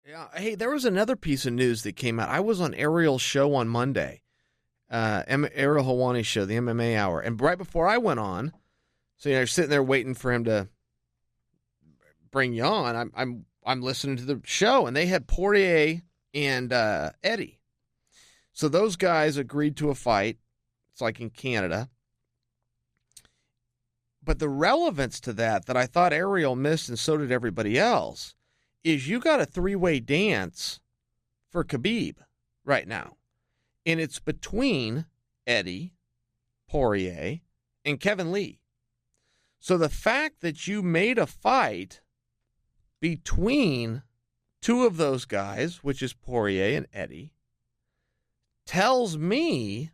Yeah. Hey, there was another piece of news that came out. I was on Ariel's show on Monday, Ariel Helwani's show, the MMA Hour, and right before I went on, so you're sitting there waiting for him to bring you on. I'm listening to the show, and they had Poirier and Eddie. So those guys agreed to a fight. It's like in Canada. But the relevance to that I thought Ariel missed, and so did everybody else, is you got a three-way dance for Khabib right now. And it's between Eddie, Poirier, and Kevin Lee. So the fact that you made a fight between two of those guys, which is Poirier and Eddie, tells me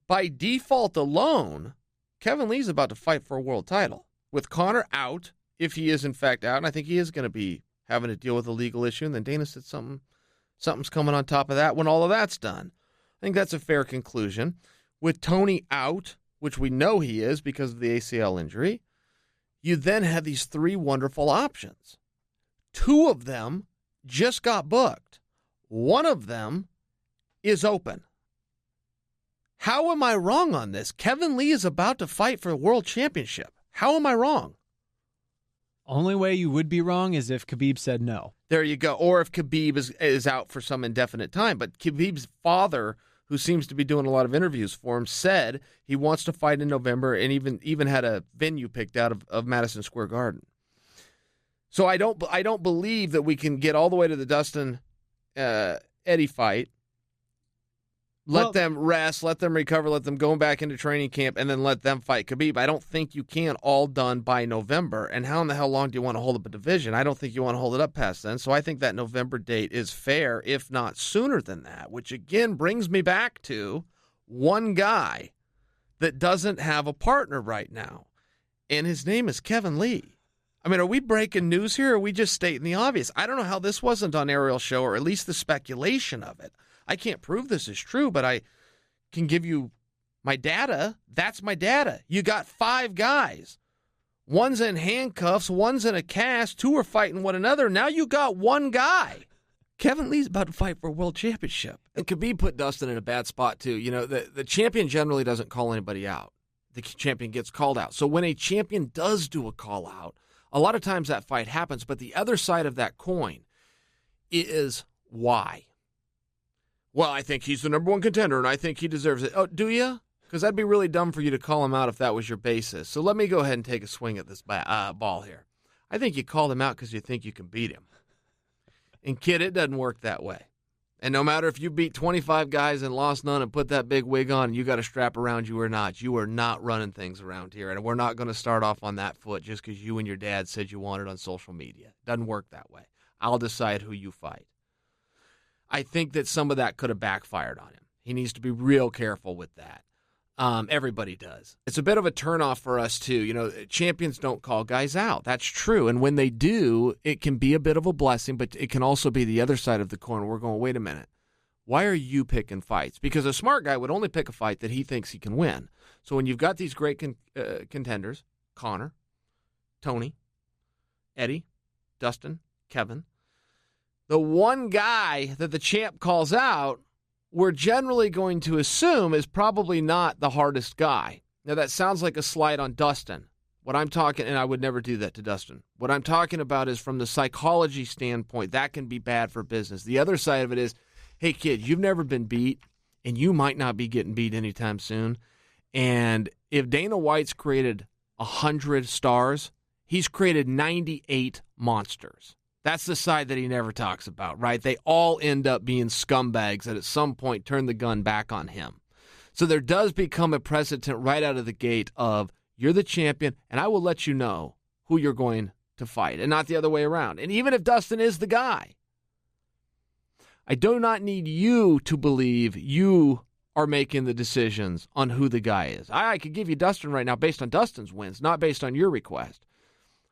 by default alone, Kevin Lee's about to fight for a world title. With Conor out, if he is in fact out, and I think he is going to be having to deal with a legal issue, and then Dana said something's coming on top of that when all of that's done. I think that's a fair conclusion. With Tony out, which we know he is because of the ACL injury, you then have these three wonderful options. Two of them just got booked. One of them is open. How am I wrong on this? Kevin Lee is about to fight for a world championship. How am I wrong? Only way you would be wrong is if Khabib said no. There you go. Or if Khabib is out for some indefinite time. But Khabib's father, who seems to be doing a lot of interviews for him, said he wants to fight in November and even had a venue picked out of Madison Square Garden. So I don't believe that we can get all the way to the Dustin Eddie fight. Let them rest, let them recover, let them go back into training camp, and then let them fight Khabib. I don't think you can all done by November. And how in the hell long do you want to hold up a division? I don't think you want to hold it up past then. So I think that November date is fair, if not sooner than that, which again brings me back to one guy that doesn't have a partner right now, and his name is Kevin Lee. I mean, are we breaking news here, or are we just stating the obvious? I don't know how this wasn't on Ariel's show, or at least the speculation of it. I can't prove this is true, but I can give you my data. That's my data. You got 5 guys. One's in handcuffs, one's in a cast, 2 are fighting one another. Now you got one guy. Kevin Lee's about to fight for a world championship. And Khabib put Dustin in a bad spot, too. You know, the champion generally doesn't call anybody out. The champion gets called out. So when a champion does do a call out, a lot of times that fight happens. But the other side of that coin is why. Well, I think he's the number one contender, and I think he deserves it. Oh, do you? Because that'd be really dumb for you to call him out if that was your basis. So let me go ahead and take a swing at this ball here. I think you called him out because you think you can beat him. And, kid, it doesn't work that way. And no matter if you beat 25 guys and lost none and put that big wig on and you got a strap around you are not running things around here. And we're not going to start off on that foot just because you and your dad said you wanted on social media. It doesn't work that way. I'll decide who you fight. I think that some of that could have backfired on him. He needs to be real careful with that. Everybody does. It's a bit of a turnoff for us, too. You know, champions don't call guys out. That's true. And when they do, it can be a bit of a blessing, but it can also be the other side of the coin. We're going, wait a minute. Why are you picking fights? Because a smart guy would only pick a fight that he thinks he can win. So when you've got these great contenders, Conor, Tony, Eddie, Dustin, Kevin, the one guy that the champ calls out, we're generally going to assume is probably not the hardest guy. Now, that sounds like a slight on Dustin. What I'm talking, and I would never do that to Dustin. What I'm talking about is from the psychology standpoint, that can be bad for business. The other side of it is, hey, kid, you've never been beat, and you might not be getting beat anytime soon. And if Dana White's created 100 stars, he's created 98 monsters. That's the side that he never talks about, right? They all end up being scumbags that at some point turn the gun back on him. So there does become a precedent right out of the gate of, you're the champion, and I will let you know who you're going to fight, and not the other way around. And even if Dustin is the guy, I do not need you to believe you are making the decisions on who the guy is. I could give you Dustin right now based on Dustin's wins, not based on your request.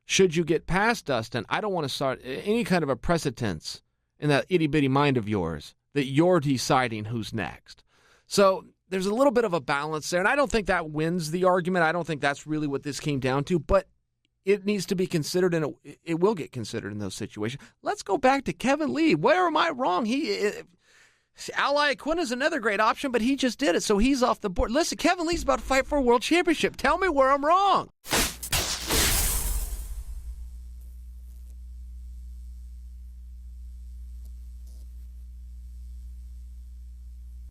Should you get past Dustin, I don't want to start any kind of a precedence in that itty-bitty mind of yours that you're deciding who's next. So there's a little bit of a balance there, and I don't think that wins the argument. I don't think that's really what this came down to. But it needs to be considered, and it will get considered in those situations. Let's go back to Kevin Lee. Where am I wrong? Ally Aquino is another great option, but he just did it, so he's off the board. Listen, Kevin Lee's about to fight for a world championship. Tell me where I'm wrong.